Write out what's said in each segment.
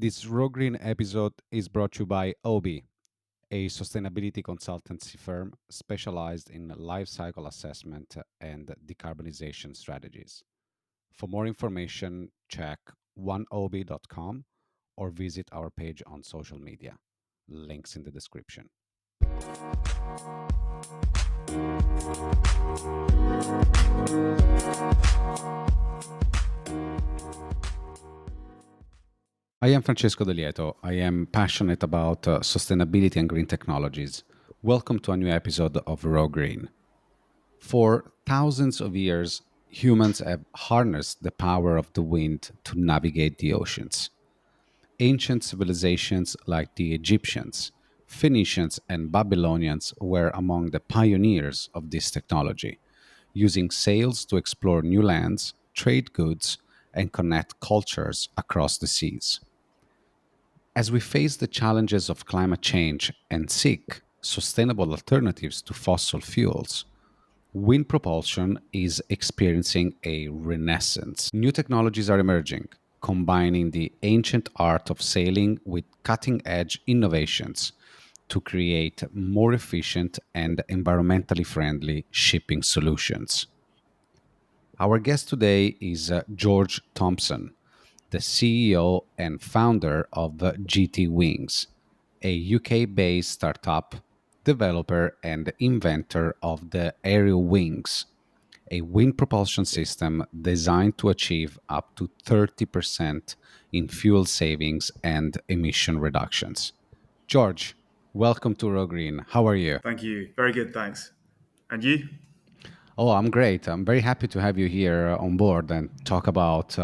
This Raw Green episode is brought to you by Obi, a sustainability consultancy firm specialized in life cycle assessment and decarbonization strategies. For more information, check oneobi.com or visit our page on social media. Links in the description. I am Francesco Delieto. I am passionate about sustainability and green technologies. Welcome to a new episode of Raw Green. For thousands of years, humans have harnessed the power of the wind to navigate the oceans. Ancient civilizations like the Egyptians, Phoenicians, and Babylonians were among the pioneers of this technology, using sails to explore new lands, trade goods, and connect cultures across the seas. As we face the challenges of climate change and seek sustainable alternatives to fossil fuels, wind propulsion is experiencing a renaissance. New technologies are emerging, combining the ancient art of sailing with cutting edge innovations to create more efficient and environmentally friendly shipping solutions. Our guest today is George Thompson, the CEO and founder of GT Wings, a UK based startup, developer, and inventor of the Aerial Wings, a wind propulsion system designed to achieve up to 30% in fuel savings and emission reductions. George, welcome to Raw Green. How are you? Thank you. Very good, thanks. And you? Oh, I'm great. I'm very happy to have you here on board and talk about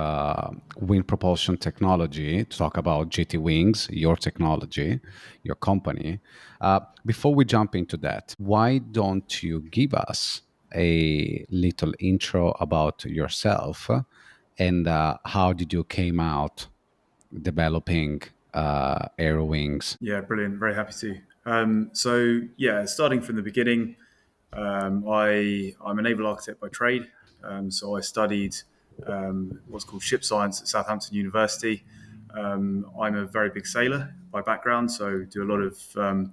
wind propulsion technology, to talk about GT Wings, your technology, your company. Before we jump into that, why don't you give us a little intro about yourself and how did you came out developing Aero Wings? Yeah, brilliant. Very happy to. Starting from the beginning, I'm a naval architect by trade. So I studied what's called ship science at Southampton University. I'm a very big sailor by background, so do a lot of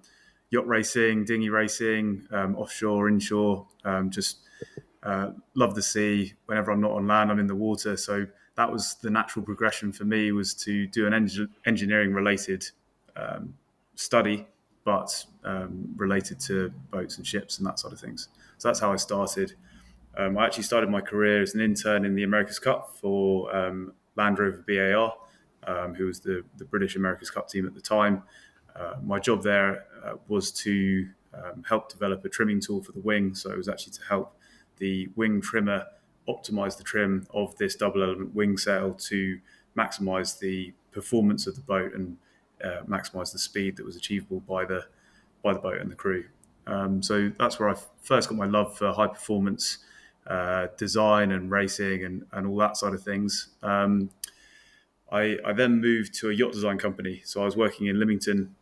yacht racing, dinghy racing, offshore, inshore. Love the sea. Whenever I'm not on land, I'm in the water. So that was the natural progression for me, was to do an engineering related study, but related to boats and ships and that sort of things. So that's how I started. I actually started my career as an intern in the America's Cup for Land Rover BAR, who was the British America's Cup team at the time. My job there was to help develop a trimming tool for the wing. So it was actually to help the wing trimmer optimize the trim of this double element wing sail to maximize the performance of the boat and maximize the speed that was achievable by the boat and the crew. So that's where I first got my love for high performance design and racing and all that side of things. I then moved to a yacht design company. So I was working in Lymington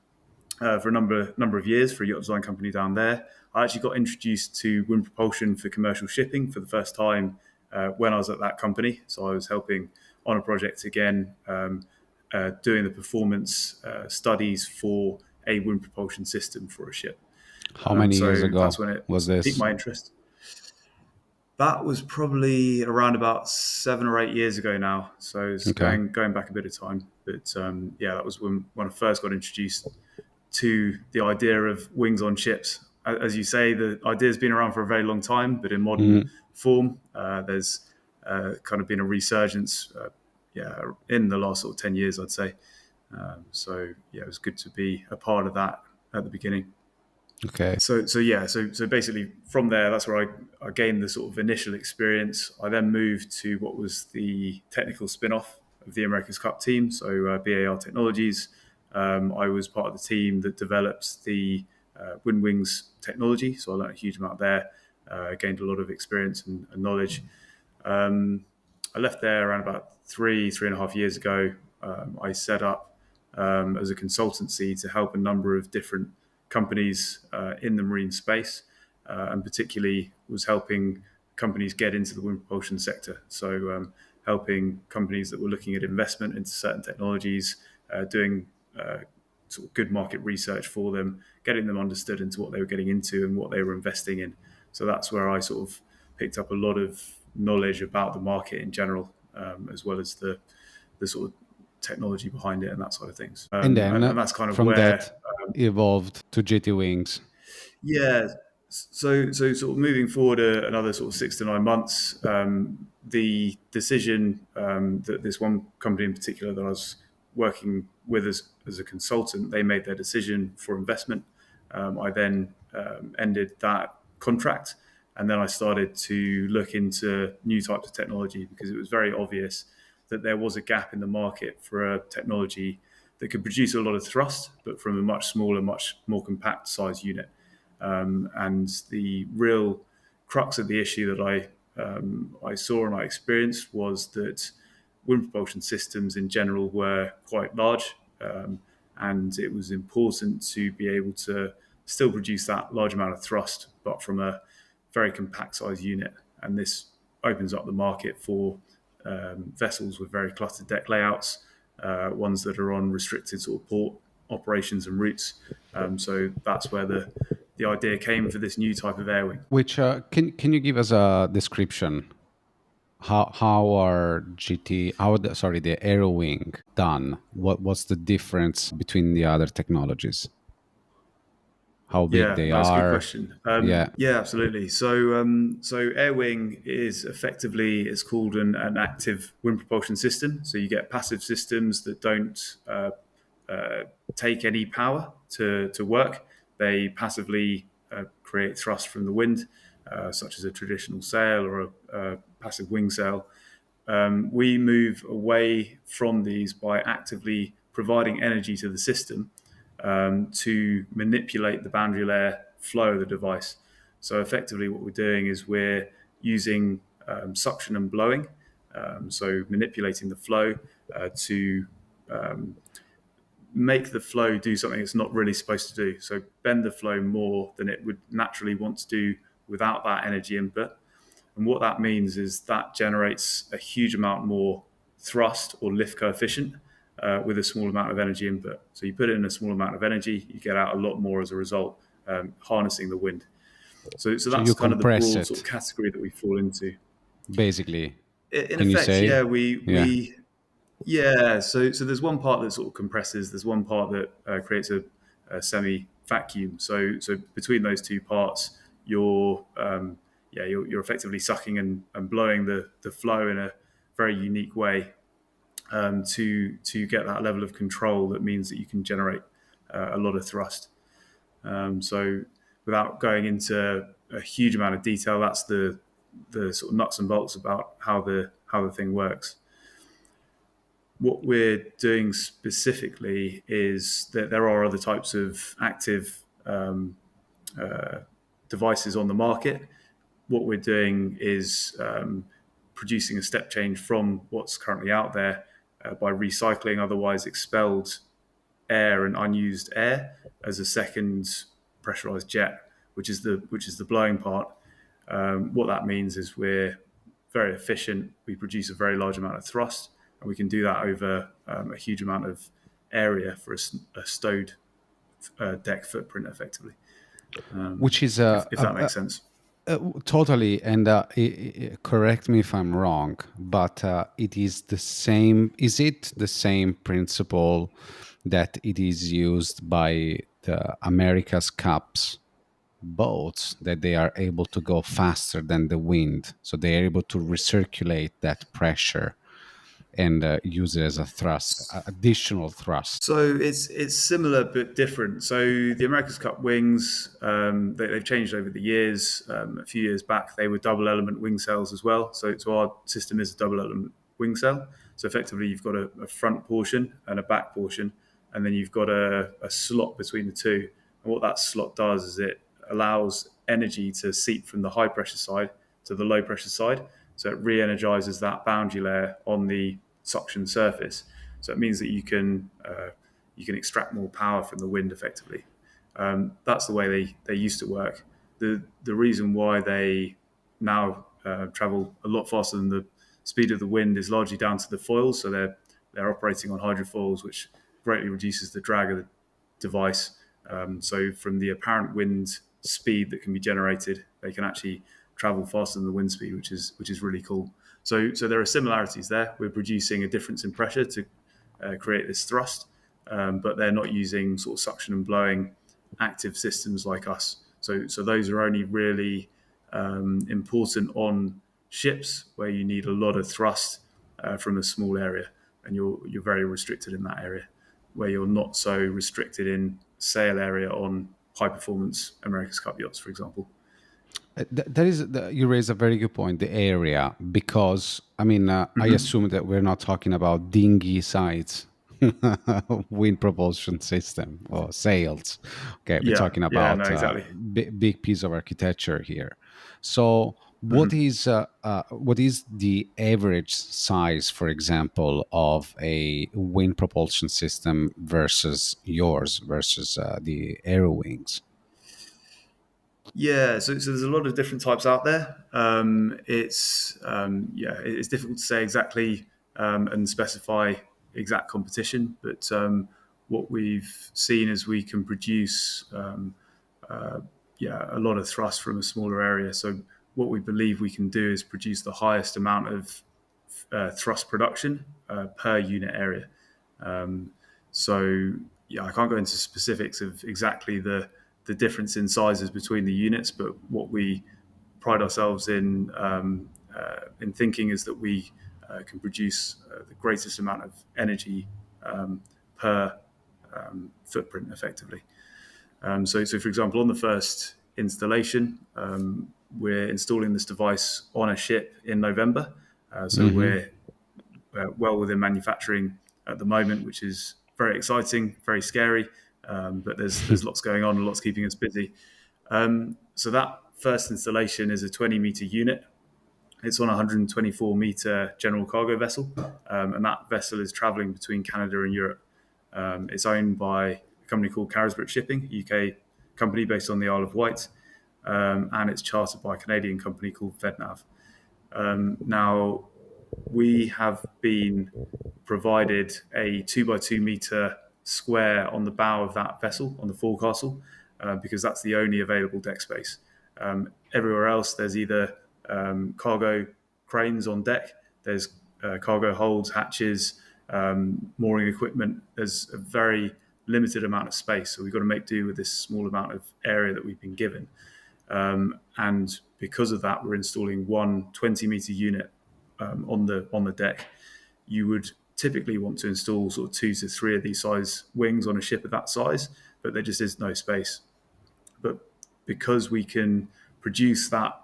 for a number of years for a yacht design company down there. I actually got introduced to wind propulsion for commercial shipping for the first time when I was at that company. So I was helping on a project again, doing the performance studies for a wind propulsion system for a ship. How many years So ago that's when it was piqued this? my interest. That was probably around about 7 or 8 years ago now. So it's Okay. going back a bit of time. But that was when I first got introduced to the idea of wings on ships. As you say, the idea's been around for a very long time, but in modern Mhm. form, there's kind of been a resurgence, in the last sort of 10 years, I'd say. It was good to be a part of that at the beginning. Okay. So basically from there, that's where I gained the sort of initial experience. I then moved to what was the technical spin-off of the America's Cup team, so BAR Technologies. I was part of the team that developed the Wind Wings technology, so I learned a huge amount there. Gained a lot of experience and knowledge. I left there around about 3.5 years ago. I set up as a consultancy to help a number of different companies in the marine space, and particularly was helping companies get into the wind propulsion sector. So helping companies that were looking at investment into certain technologies, doing sort of good market research for them, getting them understood into what they were getting into and what they were investing in. So that's where I sort of picked up a lot of knowledge about the market in general, as well as the sort of technology behind it and that sort of things. And then And that's kind of from where, that evolved to GT Wings. yeah. So sort of moving forward another sort of 6 to 9 months, the decision that this one company in particular that I was working with as a consultant, they made their decision for investment. I then ended that contract, and then I started to look into new types of technology because it was very obvious that there was a gap in the market for a technology that could produce a lot of thrust, but from a much smaller, much more compact size unit. And the real crux of the issue that I saw and I experienced was that wind propulsion systems in general were quite large, and it was important to be able to still produce that large amount of thrust, but from a very compact size unit. And this opens up the market for vessels with very cluttered deck layouts, ones that are on restricted sort of port operations and routes. So that's where the idea came for this new type of air wing. Which can you give us a description? How are the Aero Wing done? What's the difference between the other technologies? How big Yeah, they no, it's a good are? question. Yeah. Yeah, absolutely. So air wing is effectively, it's called an active wind propulsion system. So you get passive systems that don't take any power to work. They passively create thrust from the wind, such as a traditional sail or a passive wing sail. We move away from these by actively providing energy to the system to manipulate the boundary layer flow of the device. So effectively what we're doing is we're using suction and blowing, so manipulating the flow to make the flow do something it's not really supposed to do. So bend the flow more than it would naturally want to do without that energy input. And what that means is that generates a huge amount more thrust or lift coefficient with a small amount of energy input. So you put in a small amount of energy, you get out a lot more as a result, harnessing the wind. So So that's you kind of the compress broad sort of it, category that we fall into. basically. In Can you effect, say? yeah, Yeah. yeah. So there's one part that sort of compresses. There's one part that creates a semi vacuum. So between those two parts, you're effectively sucking and blowing the flow in a very unique way to get that level of control that means that you can generate a lot of thrust. So without going into a huge amount of detail, that's the sort of nuts and bolts about how the thing works. What we're doing specifically is that there are other types of active devices on the market. What we're doing is producing a step change from what's currently out there by recycling otherwise expelled air and unused air as a second pressurized jet, which is the blowing part. What that means is we're very efficient. We produce a very large amount of thrust, and we can do that over a huge amount of area for a stowed deck footprint, effectively. Which is If that makes sense. totally, and correct me if I'm wrong, but it is the same. Is it the same principle that it is used by the America's Cups boats, that they are able to go faster than the wind, so they are able to recirculate that pressure and use it as a thrust, additional thrust? So it's similar but different. So the America's Cup wings, they've changed over the years. A few years back, they were double element wing sails as well. So our system is a double element wing sail. So effectively, you've got a front portion and a back portion, and then you've got a slot between the two. And what that slot does is it allows energy to seep from the high pressure side to the low pressure side. So it re-energizes that boundary layer on the suction surface. So it means that you can extract more power from the wind effectively. That's the way they used to work. The reason why they now travel a lot faster than the speed of the wind is largely down to the foils. So they're operating on hydrofoils, which greatly reduces the drag of the device. So from the apparent wind speed that can be generated, they can actually travel faster than the wind speed, which is really cool. So there are similarities there. We're producing a difference in pressure to create this thrust, but they're not using sort of suction and blowing active systems like us. So those are only really important on ships where you need a lot of thrust from a small area, and you're very restricted in that area, where you're not so restricted in sail area on high performance America's Cup yachts, for example. You raise a very good point, the area, because I mean, I Hmm. assume that we're not talking about dinghy size wind propulsion system or sails. Okay, we're Yeah, talking yeah, no, about exactly. big piece of architecture here. So, what is the average size, for example, of a wind propulsion system versus yours versus the aero wings? Yeah, so there's a lot of different types out there. It's difficult to say exactly and specify exact competition, but what we've seen is we can produce a lot of thrust from a smaller area. So what we believe we can do is produce the highest amount of thrust production per unit area. Um, so yeah, I can't go into specifics of exactly the difference in sizes between the units, but what we pride ourselves in thinking is that we can produce the greatest amount of energy per footprint effectively. So for example, on the first installation, we're installing this device on a ship in November. So Hmm. we're well within manufacturing at the moment, which is very exciting, very scary. But there's lots going on and lots keeping us busy. So that first installation is a 20-meter unit. It's on a 124-meter general cargo vessel, and that vessel is traveling between Canada and Europe. It's owned by a company called Carisbrooke Shipping, a UK company based on the Isle of Wight, and it's chartered by a Canadian company called FedNav. Now, we have been provided a 2 by 2 meter square on the bow of that vessel, on the forecastle, because that's the only available deck space. Everywhere else, there's either cargo cranes on deck, there's cargo holds, hatches, mooring equipment. There's a very limited amount of space, so we've got to make do with this small amount of area that we've been given. And because of that, we're installing one 20-meter unit on the deck. You would typically want to install sort of 2 to 3 of these size wings on a ship of that size, but there just is no space. But because we can produce that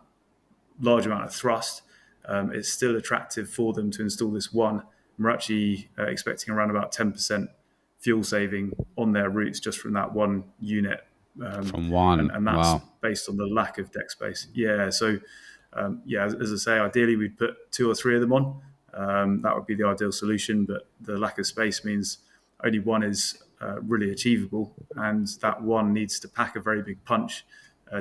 large amount of thrust, it's still attractive for them to install this one. We're actually expecting around about 10% fuel saving on their routes just from that one unit. Um, From and, one, and that's wow. based on the lack of deck space. Yeah, so as I say, ideally we'd put 2 or 3 of them on. That would be the ideal solution, but the lack of space means only one is really achievable, and that one needs to pack a very big punch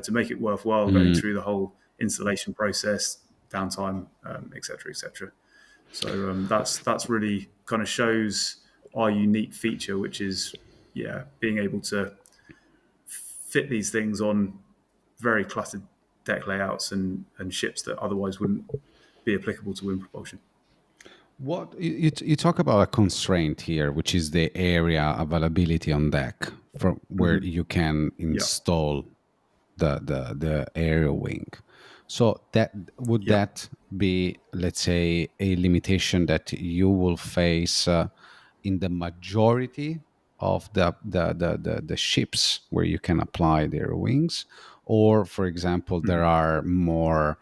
to make it worthwhile going Mm. through the whole installation process, downtime, et cetera, et cetera. So that's really kind of shows our unique feature, which is being able to fit these things on very cluttered deck layouts and ships that otherwise wouldn't be applicable to wind propulsion. You talk about a constraint here, which is the area availability on deck from where Hmm. you can Yeah, install the aerial wing. So that would yeah. that be, let's say, a limitation that you will face in the majority of the ships where you can apply their wings, or for example, there Mhm. are more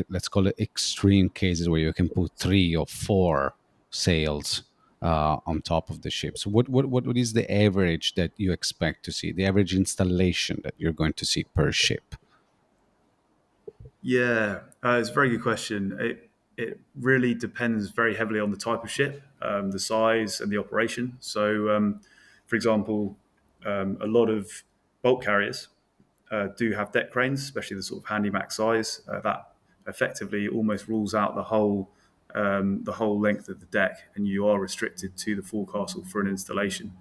let's call it extreme cases where you can put 3 or 4 sails on top of the ships. What is the average that you expect to see? The average installation that you're going to see per ship? Yeah, it's a very good question. It really depends very heavily on the type of ship, the size, and the operation. So, for example, a lot of bulk carriers do have deck cranes, especially the sort of handy max size. That effectively almost rules out the whole length of the deck, and you are restricted to the forecastle for an installation.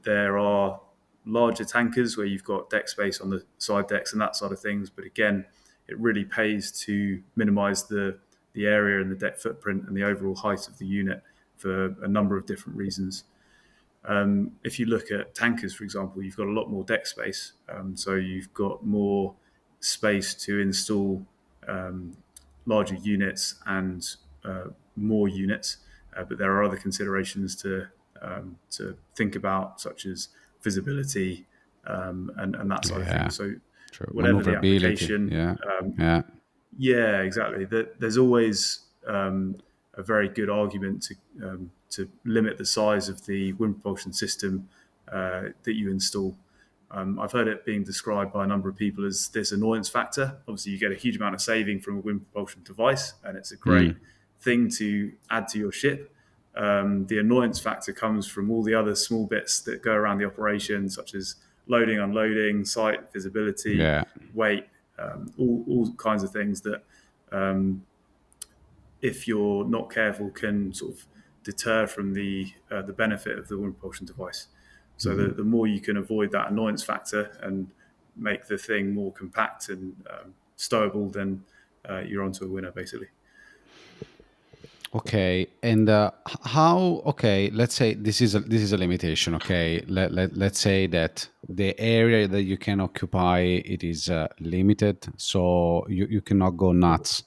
There are larger tankers where you've got deck space on the side decks and that side of things. But again, it really pays to minimize the area and the deck footprint and the overall height of the unit for a number of different reasons. If you look at tankers, for example, you've got a lot more deck space. So you've got more space to install larger units and more units. But there are other considerations to think about, such as visibility and that side of Yeah, things. So true. whatever the Maneuverability. application, Yeah, yeah. yeah, exactly. There's always a very good argument to limit the size of the wind propulsion system that you install. I've heard it being described by a number of people as this annoyance factor. Obviously, you get a huge amount of saving from a wind propulsion device, and it's a great Mm. thing to add to your ship. The annoyance factor comes from all the other small bits that go around the operation, such as loading, unloading, sight, visibility, Yeah. weight, all kinds of things that, if you're not careful, can sort of deter from the benefit of the wind propulsion device. So the more you can avoid that annoyance factor and make the thing more compact and stowable, then you're onto a winner, basically. Okay, and how? Okay, let's say this is a limitation. Okay, let's say that the area that you can occupy it is limited, so you cannot go nuts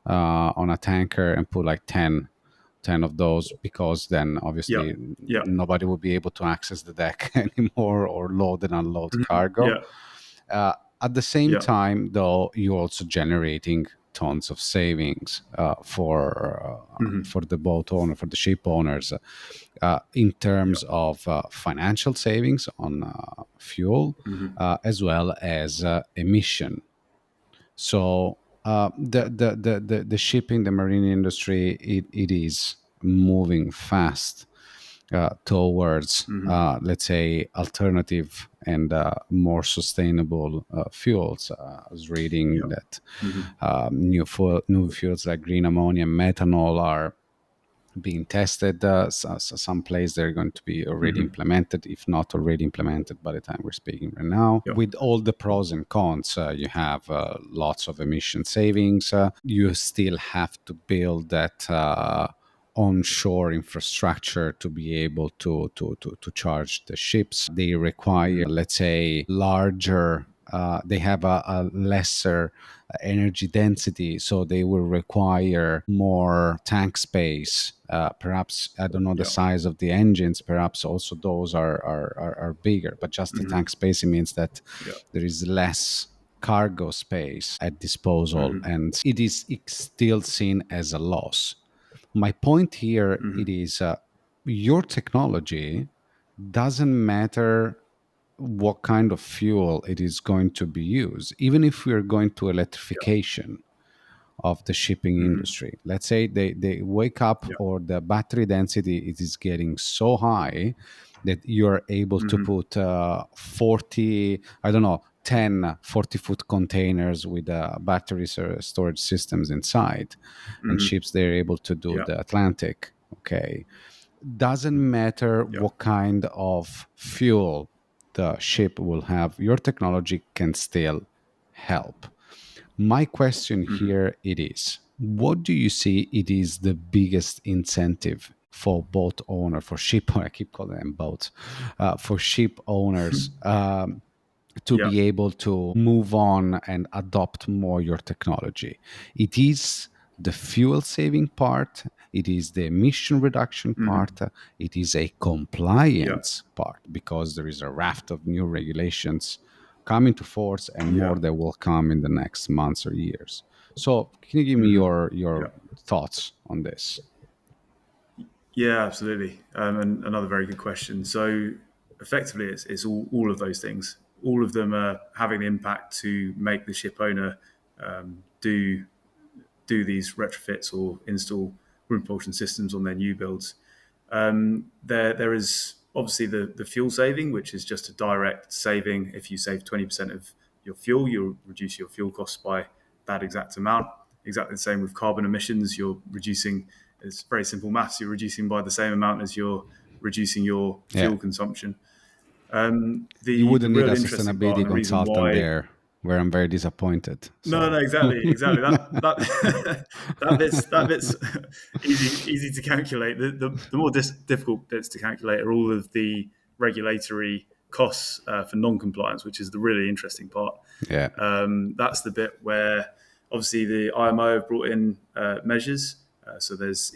on a tanker and put like 10 of those, because then Yeah, obviously yeah, nobody will be able to access the deck anymore or load and unload mhm, cargo. yeah, Uh, at the same yeah, time, though, you're also generating tons of savings mhm, for the boat owner, for the ship owners, in yeah, terms of financial savings on fuel, mhm, as well as emission. So yeah, the shipping, the marine industry, it is moving fast towards, mhm, let's say, alternative and more sustainable fuels. I was reading yeah, that mhm, new fuels like green ammonia and methanol are being tested. Some place they're going to be already mhm, implemented, if not already implemented by the time we're speaking right now. yeah, With all the pros and cons, you have lots of emission savings. You still have to build that onshore infrastructure to be able to charge the ships. They require, mhm, let's say, larger. They have a lesser energy density, so they will require more tank space. Perhaps I don't know the yeah, size of the engines. Perhaps also those are bigger. But just the mhm, tank space, it means that yeah, there is less cargo space at disposal, mhm, and it is still seen as a loss. My point here it mhm, is your technology doesn't matter what kind of fuel it is going to be used. Even if we're going to yeah, electrification of the shipping mhm, industry, let's say they wake up yeah, or the battery density it is getting so high that you're able to mhm, put 40, I don't know, 10 40-foot containers with battery storage systems inside, and mhm, ships they're able to do yeah, the Atlantic. Okay, doesn't matter yeah, what kind of fuel the ship will have, your technology can still help. My question mhm, here it is, what do you see it is the biggest incentive for boat owner, for ship owner, I keep calling them boats, for ship owners, to yeah, be able to move on and adopt more your technology? It is the fuel saving part, it is the emission reduction mhm, part, it is a yeah, compliance part, because there is a raft of new regulations coming to force and yeah, more that will come in the next months or years. So can you give me mhm, your yeah. thoughts on this? Yeah, absolutely. And another very good question. So effectively, it's all of those things. All of them are having the impact to make the ship owner do these retrofits or install wind propulsion systems on their new builds. There is obviously the fuel saving, which is just a direct saving. If you save 20% of your fuel, you'll reduce your fuel costs by that exact amount. Exactly the same with carbon emissions. You're reducing, it's very simple maths, you're reducing by the same amount as your reducing your Yeah. fuel consumption. You The wouldn't need a real interesting part sustainability and the reason consultant why. there, where I'm very disappointed. No, So, no, exactly. That that bit's easy to calculate. The more difficult bits to calculate are all of the regulatory costs for non-compliance, which is the really interesting part. yeah. That's the bit where obviously the IMO have brought in measures. So there's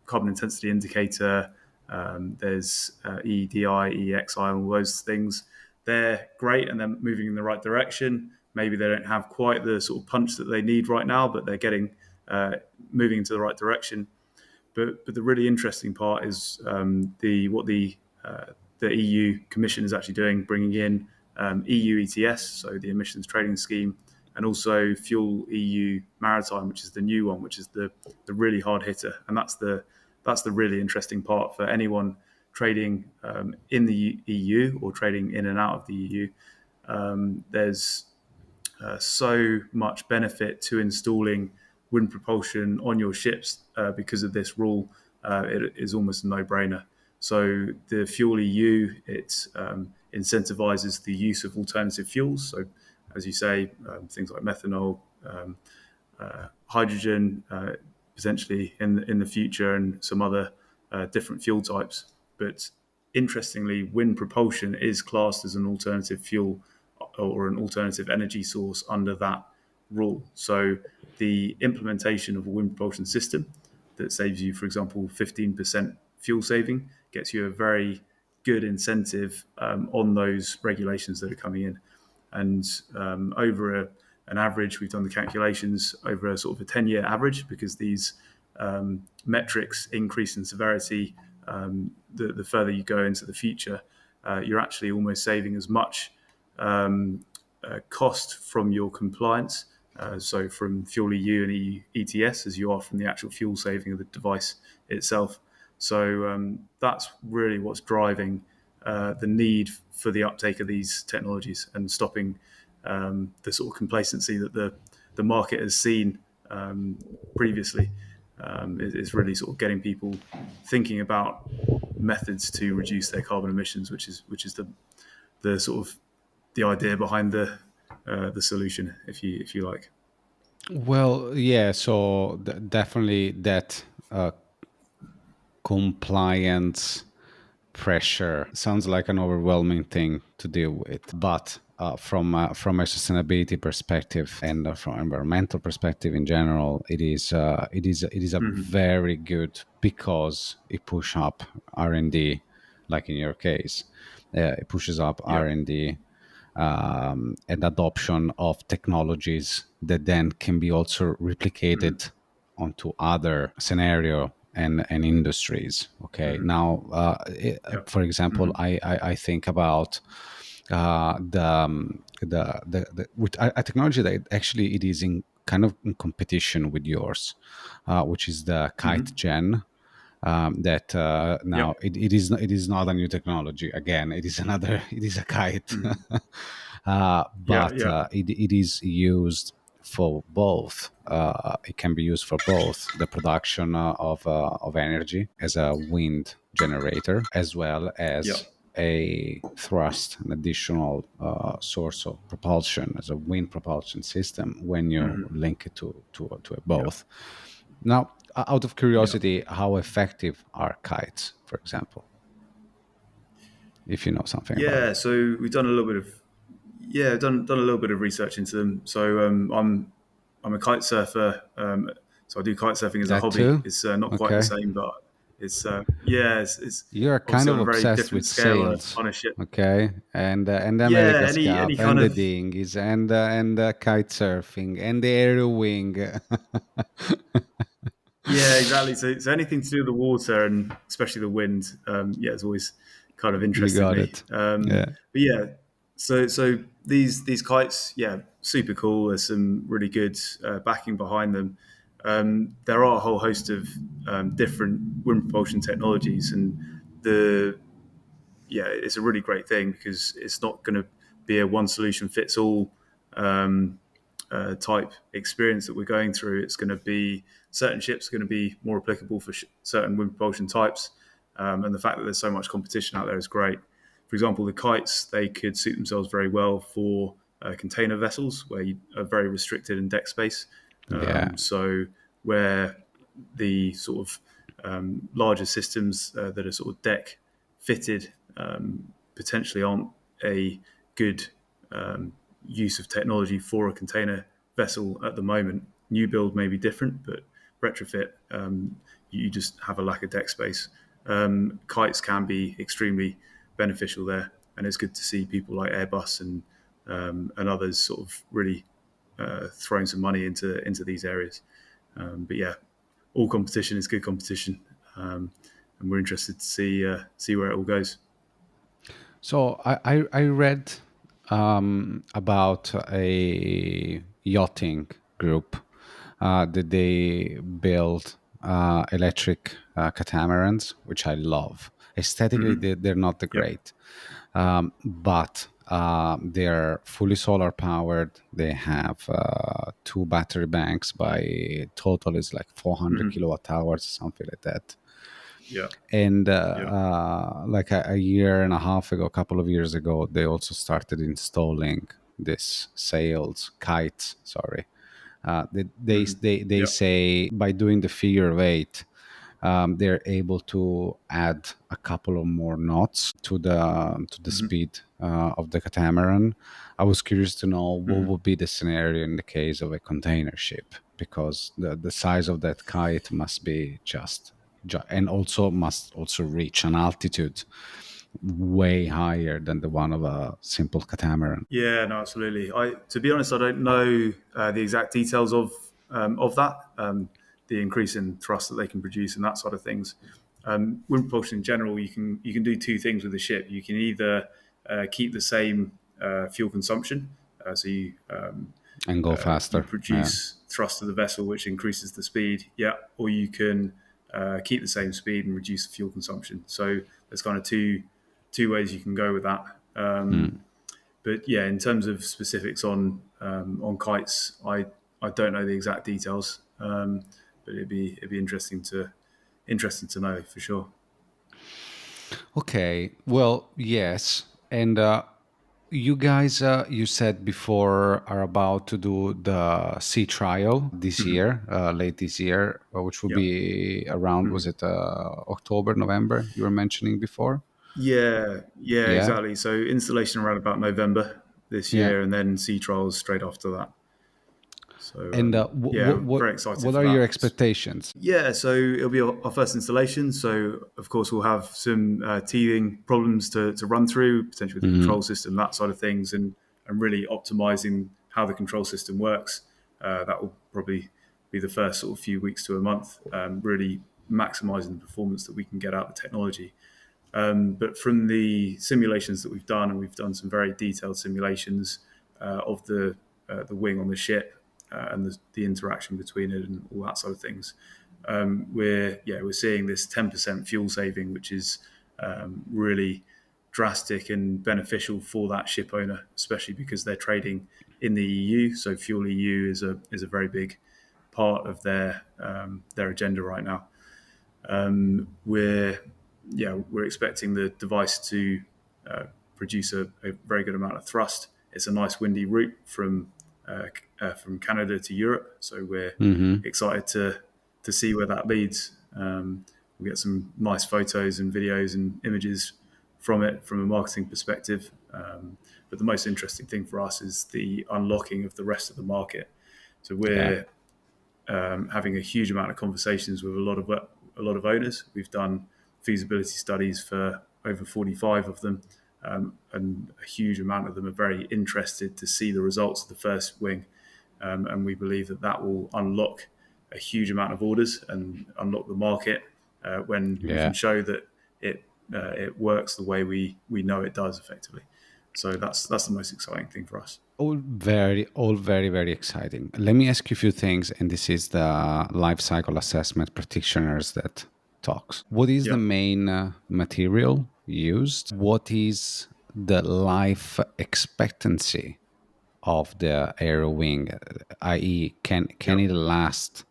carbon intensity indicator, there's EEDI, EEXI, and all those things. They're great and they're moving in the right direction. Maybe they don't have quite the sort of punch that they need right now, but they're getting moving into the right direction. But the really interesting part is the EU Commission is actually doing, bringing in EU ETS, so the emissions trading scheme, and also Fuel EU Maritime, which is the new one, which is the really hard hitter, and that's the really interesting part for anyone trading in the EU or trading in and out of the EU. There's so much benefit to installing wind propulsion on your ships because of this rule. It is almost a no-brainer. So the Fuel EU, it incentivizes the use of alternative fuels. So as you say, things like methanol, hydrogen, potentially in the future, and some other different fuel types. But interestingly, wind propulsion is classed as an alternative fuel or an alternative energy source under that rule. So the implementation of a wind propulsion system that saves you, for example, 15% fuel saving gets you a very good incentive on those regulations that are coming in. And over an average, we've done the calculations over a sort of a 10-year average, because these metrics increase in severity the further you go into the future. You're actually almost saving as much cost from your compliance, so from Fuel EU and EU ETS, as you are from the actual fuel saving of the device itself. So that's really what's driving the need for the uptake of these technologies and stopping the sort of complacency that the market has seen previously. Is really sort of getting people thinking about methods to reduce their carbon emissions, which is the sort of the idea behind the solution, if you like. Well, yeah. So definitely that compliance pressure sounds like an overwhelming thing to deal with, but from a sustainability perspective and from environmental perspective in general, it is a very good, because it push up R&D, like in your case, it pushes up Yeah. R&D and adoption of technologies that then can be also replicated onto other scenario and industries. Okay, now Yeah. for example, I think about the with a technology that actually it is in kind of in competition with yours, which is the kite gen. That Yeah. now it is not a new technology. Again, it is another it is a kite, Yeah. but Yeah. it is used for both. It can be used for both the production of energy as a wind generator, as well Yeah. as a thrust, an additional source of propulsion as a wind propulsion system when you link it to Yeah. both. Now, out of Yeah. curiosity, how effective are kites, for example, if you know something about it? Yeah. So we've done a little bit of done a little bit of research into them. So I'm a kite surfer. So I do kite surfing as a That hobby. too? It's not quite the Okay. same, but it's You're kind obviously of on a very obsessed different with scale sails, on a ship. okay? And the Yeah, America's any Cup, kind and the of dinghies, and kite surfing, and the aerial wing. yeah, exactly. So anything to do with the water and especially the wind, it's always kind of You interested got me. it. Yeah. But yeah, so these kites, yeah, super cool. There's some really good backing behind them. There are a whole host of different wind propulsion technologies, and the it's a really great thing because it's not going to be a one solution fits all type experience that we're going through, it's going to be certain ships are going to be more applicable for certain wind propulsion types, and the fact that there's so much competition out there is great. For example, the kites, they could suit themselves very well for container vessels where you are very restricted in deck space. Yeah. So where the sort of larger systems that are sort of deck fitted potentially aren't a good use of technology for a container vessel at the moment. New build may be different, but retrofit, you just have a lack of deck space. Kites can be extremely beneficial there, and it's good to see people like Airbus and others sort of really throwing some money into these areas. But yeah, all competition is good competition, and we're interested to see where it all goes. So I read about a yachting group that they build electric catamarans, which I love. Aesthetically, they're not the Yep. great, but they're fully solar powered. They have two battery banks. By total is like 400 kilowatt hours, something like that. Yeah. And Yeah. like a year and a half ago, a couple of years ago, they also started installing this sails kites. Sorry, they Yeah. say by doing the figure of eight, they're able to add a couple of more knots to the speed of the catamaran. I was curious to know what would be the scenario in the case of a container ship, because the size of that kite must be and also must also reach an altitude way higher than the one of a simple catamaran. Yeah, no, absolutely. To be honest, I don't know the exact details of that, the increase in thrust that they can produce and that sort of things. Wind propulsion in general, you can do two things with the ship. You can either keep the same fuel consumption, so And go you faster. Yeah. produce thrust to the vessel, which increases the speed. Yeah, or you can keep the same speed and reduce the fuel consumption. So there's kind of two ways you can go with that. But yeah, in terms of specifics on kites, I don't know the exact details, but it'd be interesting to know for sure. Okay. Well, yes. And you guys, you said before, are about to do the sea trial this year, late this year, which will Yeah. be around, was it October, November, you were mentioning before? Yeah, Yeah. exactly. So installation around about November this Yeah. year, and then sea trials straight after that. So And yeah, very excited what for are your that. expectations? Yeah, so it'll be our first installation. So, of course, we'll have some teething problems to run through, potentially with the control system, that side of things, and really optimizing how the control system works. That will probably be the first sort of few weeks to a month, really maximizing the performance that we can get out of the technology. But from the simulations that we've done, and we've done some very detailed simulations of the wing on the ship and the interaction between it and all that sort of things, we're seeing this 10% fuel saving, which is really drastic and beneficial for that ship owner, especially because they're trading in the EU. So Fuel EU is a very big part of their agenda right now. We're expecting the device to produce a very good amount of thrust. It's a nice windy route from Canada to Europe, so we're excited to see where that leads. We'll get some nice photos and videos and images from it from a marketing perspective. But the most interesting thing for us is the unlocking of the rest of the market. So Yeah. we're having a huge amount of conversations with a lot of owners. We've done feasibility studies for over 45 of them, and a huge amount of them are very interested to see the results of the first wing. And we believe that will unlock a huge amount of orders and unlock the market when we Yeah. can show that it works the way we know it does effectively. So that's the most exciting thing for us. All very, very exciting. Let me ask you a few things, and this is the life cycle assessment practitioners that talks. What is the Yeah. main material used? What is the life expectancy of the aero wing, i.e., can Yeah. it last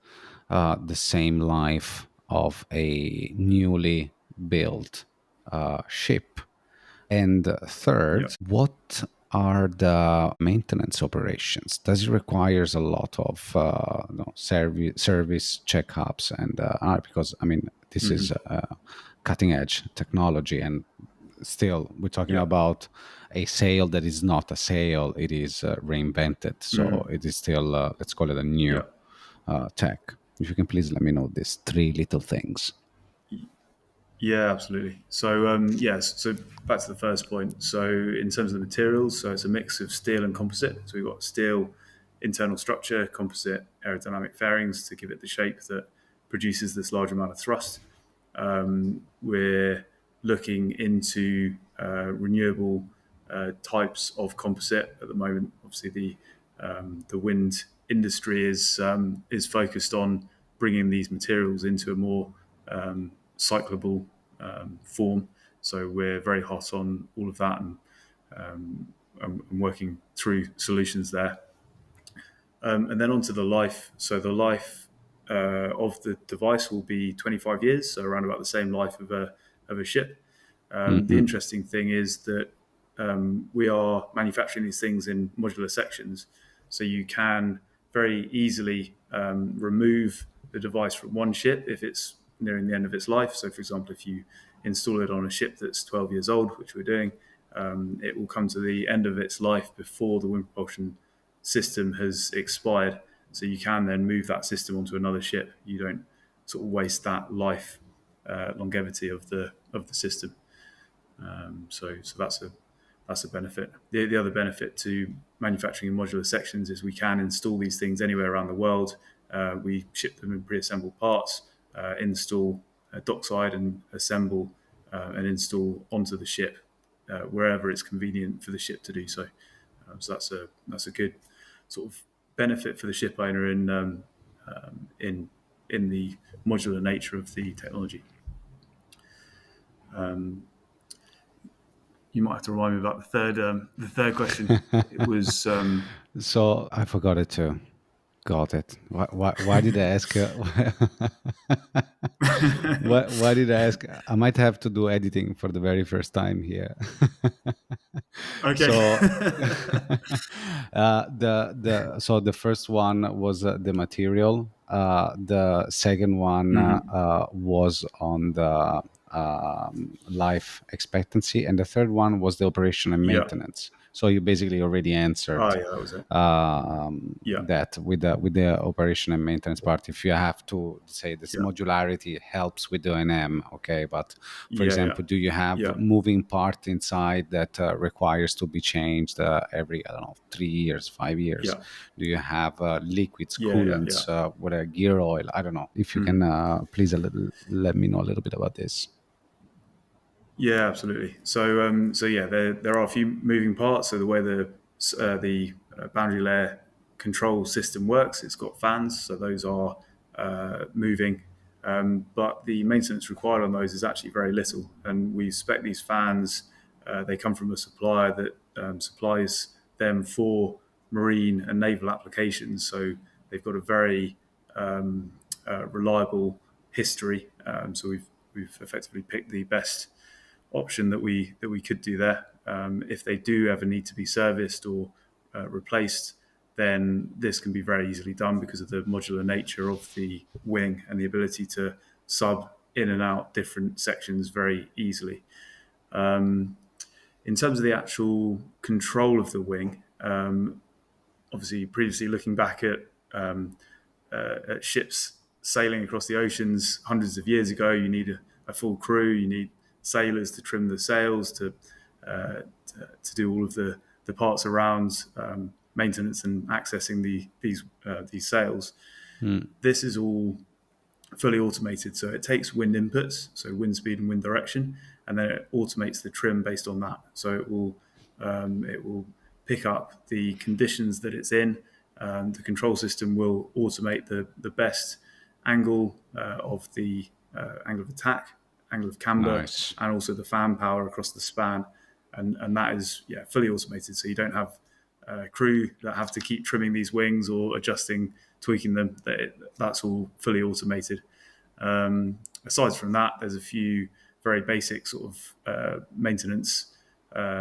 the same life of a newly built ship? And Yeah. third, what are the maintenance operations? Does it requires a lot of service checkups and because I mean this is Hmm. cutting edge technology, and still we're talking Yeah. about a sail that is not a sail; it is reinvented. So Hmm. it is still let's call it a new Yeah. tech. If you can please let me know these three little things. Yeah, absolutely. So, yes, so back to the first point. So, in terms of the materials, so it's a mix of steel and composite. So, we've got steel internal structure, composite aerodynamic fairings to give it the shape that produces this large amount of thrust. We're looking into renewable types of composite at the moment. Obviously, the wind industry is focused on bringing these materials into a more cyclable form. So we're very hot on all of that, and working through solutions there. And then onto the life. So the life of the device will be 25 years, so around about the same life of a ship. The Hmm. interesting thing is that we are manufacturing these things in modular sections, so you can very easily remove the device from one ship if it's nearing the end of its life. So, for example, if you install it on a ship that's 12 years old, which we're doing, it will come to the end of its life before the wind propulsion system has expired. So you can then move that system onto another ship. You don't sort of waste that life longevity of the system. So that's a benefit. The other benefit to manufacturing in modular sections is we can install these things anywhere around the world. We ship them in pre-assembled parts, install dockside, and assemble and install onto the ship wherever it's convenient for the ship to do so. So that's a good sort of benefit for the ship owner in in the modular nature of the technology. You might have to remind me about the third question. It was So I forgot it too. Got it. Why did I ask? Why did I ask? I might have to do editing for the very first time here. okay. So the first one was the material. The second one Hmm. was on the life expectancy, and the third one was the operation and Yeah. maintenance. So you basically already answered Oh yeah, that was it. Yeah. that with the operation and maintenance part. If you have to say this Yeah. modularity helps with the O&M, okay, but for Yeah. Yeah. example, do you have Yeah. moving part inside that requires to be changed every, I don't know, 3 years, 5 years? Yeah. Do you have liquids, Yeah. Yeah. Yeah. coolants, with a gear oil? I don't know. If you can Mm. please let me know a little bit about this. Yeah, absolutely. So yeah, there are a few moving parts. So the way the boundary layer control system works, it's got fans, so those are moving. But the maintenance required on those is actually very little, and we spec these fans. They come from a supplier that supplies them for marine and naval applications. So they've got a very reliable history. So we've effectively picked the best option that we could do there. If they do ever need to be serviced or replaced, then this can be very easily done because of the modular nature of the wing and the ability to sub in and out different sections very easily. In terms of the actual control of the wing, obviously previously looking back at ships sailing across the oceans hundreds of years ago, you need a full crew, you need sailors to trim the sails, to do all of the parts around maintenance and accessing these sails. Mm, This is all fully automated. So it takes wind inputs, so wind speed and wind direction, and then it automates the trim based on that. So it will pick up the conditions that it's in. The control system will automate the best angle of the angle of attack, angle of camber, nice. and also the fan power across the span, and that is fully automated. So you don't have crew that have to keep trimming these wings or adjusting, tweaking them. That's all fully automated. Aside from that, there's a few very basic sort of maintenance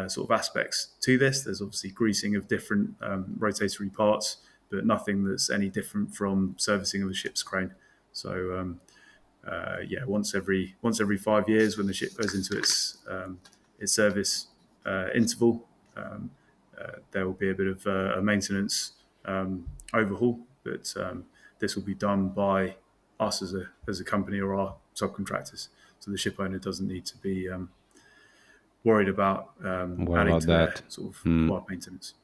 sort of aspects to this. There's obviously greasing of different rotatory parts, but nothing that's any different from servicing of a ship's crane. So yeah, once every 5 years, when the ship goes into its service interval, there will be a bit of a maintenance overhaul, but this will be done by us as a company or our subcontractors. So the ship owner doesn't need to be worried about What adding about to their that? sort of required maintenance.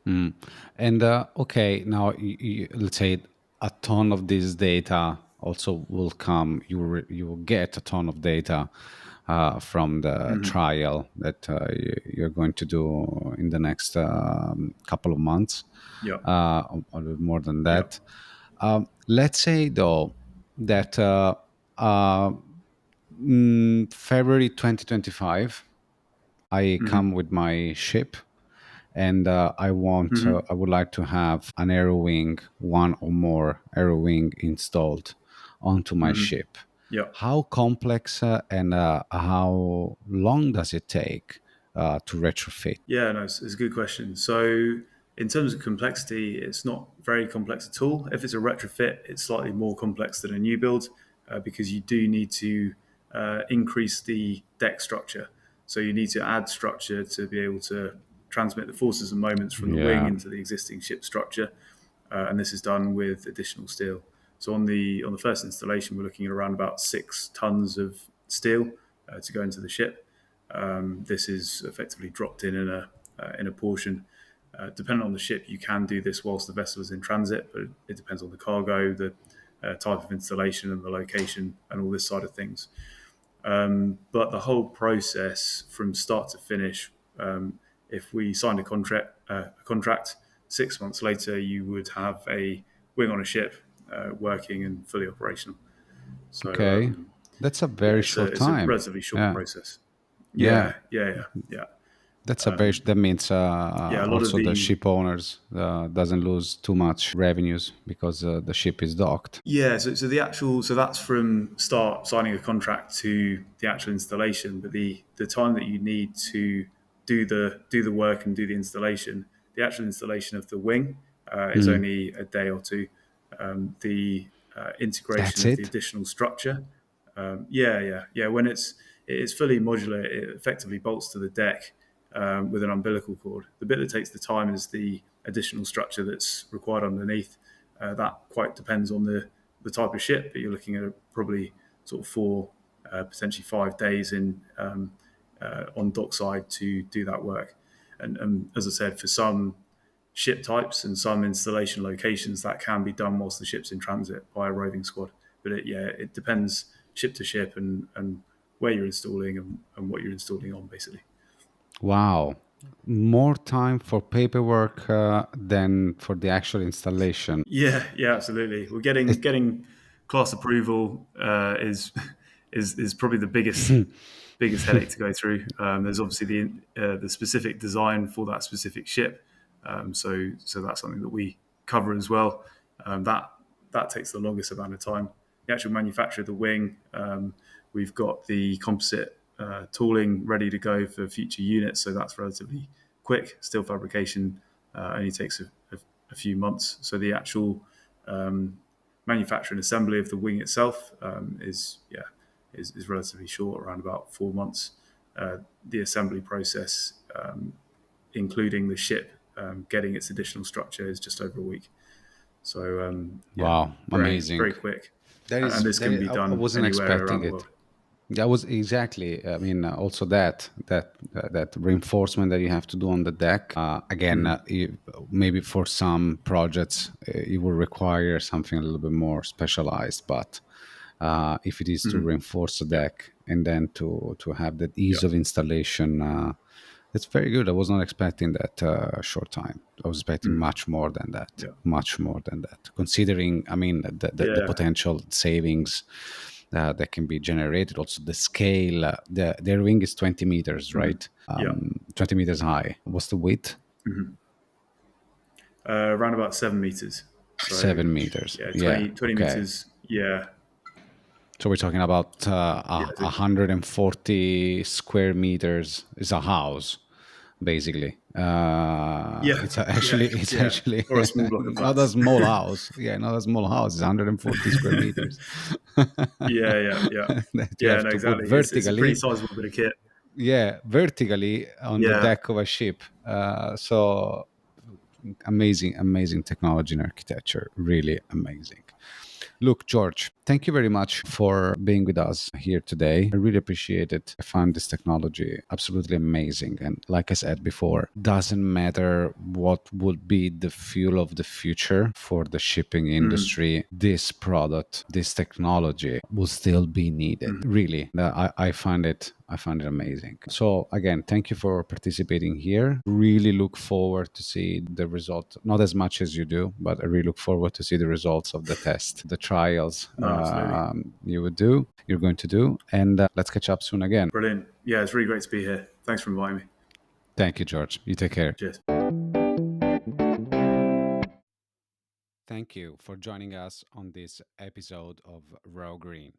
And okay, now let's say a ton of this data also will come. You will get a ton of data from the trial that you're going to do in the next couple of months, Yeah, a little more than yeah, that. Let's say though that uh, February 2025, I come with my ship and I would like to have an arrow wing, one or more arrow wing installed onto my ship. yeah. How complex and how long does it take to retrofit? Yeah, no, it's a good question. So, in terms of complexity, it's not very complex at all. If it's a retrofit, it's slightly more complex than a new build because you do need to increase the deck structure. So, you need to add structure to be able to transmit the forces and moments from the wing Yeah. into the existing ship structure, and this is done with additional steel. So, on the first installation, we're looking at around about 6 tons of steel to go into the ship. This is effectively dropped in a portion. Depending on the ship, you can do this whilst the vessel is in transit, but it depends on the cargo, the type of installation, and the location, and all this side of things. But the whole process from start to finish, if we signed a contract 6 months later, you would have a wing on a ship working and fully operational. So Okay. That's a yeah, very short it's a time. relatively short Yeah. process. Yeah. Yeah. That's a very, that means Yeah, a lot of also the the ship owners doesn't lose too much revenues because the ship is docked. Yeah, so the actual so that's from start signing a contract to the actual installation, but the time that you need to do the work and do the installation, the actual installation of the wing is only a day or two. The integration That's of the it? additional structure, yeah. When it's fully modular, it effectively bolts to the deck with an umbilical cord. The bit that takes the time is the additional structure that's required underneath. That quite depends on the type of ship, but you're looking at probably sort of 4, potentially 5 days in on dockside to do that work. And as I said, for some ship types and some installation locations, that can be done whilst the ship's in transit by a roving squad. But it depends ship to ship and where you're installing and what you're installing on, basically. Wow. More time for paperwork than for the actual installation. Yeah, absolutely. We're It, getting class approval is probably the biggest headache to go through. There's obviously the specific design for that specific ship, so that's something that we cover as well. That takes the longest amount of time. The actual manufacture of the wing, we've got the composite tooling ready to go for future units, so that's relatively quick. Steel fabrication only takes a few months. So the actual manufacture and assembly of the wing itself is relatively short, around about 4 months. The assembly process, including the ship getting its additional structure, is just over a week. So yeah, wow, very amazing. very quick, That and is, this can be I done wasn't anywhere expecting around the it. world. That was exactly. I mean, also that reinforcement that you have to do on the deck. Again, maybe for some projects it will require something a little bit more specialized. But if it is to reinforce the Yeah, deck and then to have that yeah, ease of installation, it's very good. I was not expecting that short time. I was expecting much more than that. yeah, Much more than that. Considering, I mean, the yeah, potential savings that can be generated. Also, the scale. Their wing is 20 meters, right? yeah. 20 meters high. What's the width? Around about 7 meters. So 7 meters. yeah, Yeah. 20 Okay. meters. Yeah, So we're talking about yeah, 140 square meters is a house, basically. yeah, It's yeah, actually it's yeah. actually Or a small block of not a flats. small house. Yeah, not a small house. It's 140 square meters Yeah, yeah, yeah, that you yeah. have No, to put exactly. It's a pretty vertically. sizable bit of kit. Yeah, vertically on the Yeah, deck of a ship. So amazing, amazing technology and architecture. Really amazing. Look, George, thank you very much for being with us here today. I really appreciate it. I found this technology absolutely amazing. And like I said before, doesn't matter what would be the fuel of the future for the shipping industry, this product, this technology will still be needed. Really, I find it amazing. So again, thank you for participating here. Really look forward to see the result. Not as much as you do, but I really look forward to see the results of the test, the trials no, absolutely. you're going to do, and let's catch up soon again. Brilliant. Yeah, it's really great to be here. Thanks for inviting me. Thank you, George. You take care. Cheers. Thank you for joining us on this episode of Raw Green,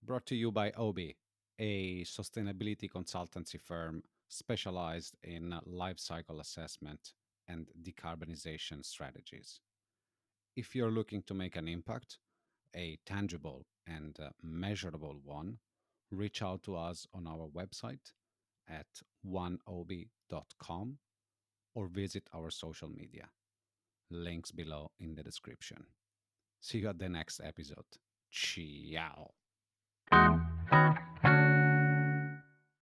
brought to you by Obi, a sustainability consultancy firm specialized in life cycle assessment and decarbonization strategies. If you're looking to make an impact, a tangible and measurable one, reach out to us on our website at oneob.com or visit our social media. Links below in the description. See you at the next episode. Ciao.